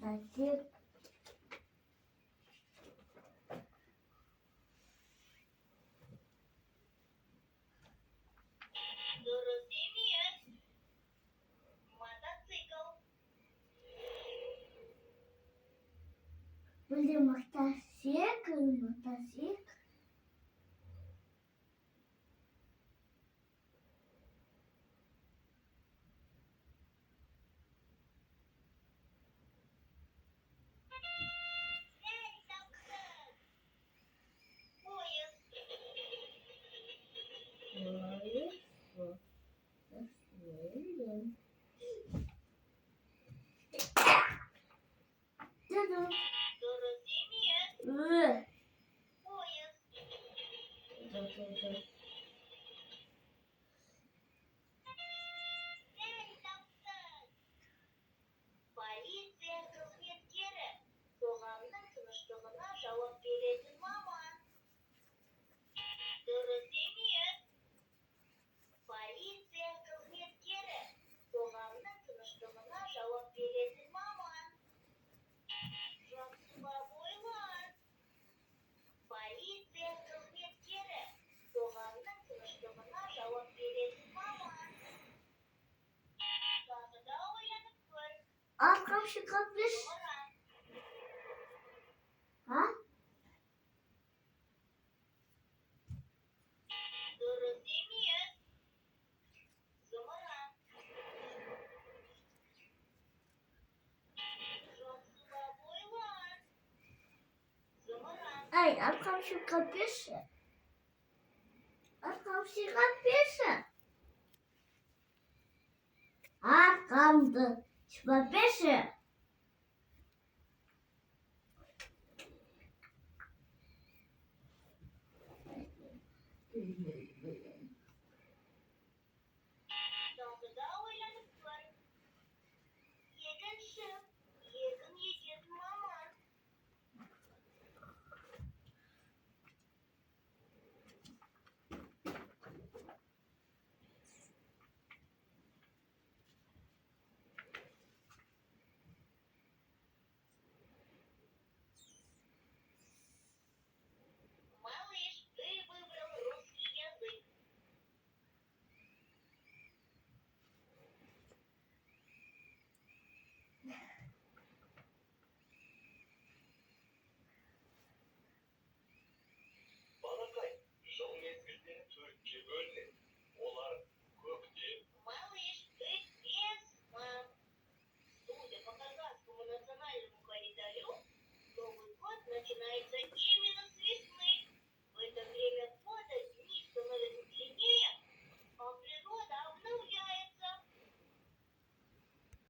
мотоцикл. Дурус емес. Мотоцикл. Были мотоцикл. Поезд. Дурус емес. Поезд. Полиция қызметкері. Қоғамның тыныштығына жауап беретін маман. Дұрыс емес. Полиция қызметкері. Қоғамның тыныштығына жауап беретін маман. Жақсы бап ойлар. Полиция қызметкері. Қоғамның тыныштығына жауап беретін маман. Тағы да ойланып көр. Arkam çıkabilir. Зымыран. Ha? Дұрыс емес. Зымыран. Жақсы бап ойлар. Зымыран. Ay, arkam çıkabilir. Arkam çıkabilir. Arkamda çıkabilir.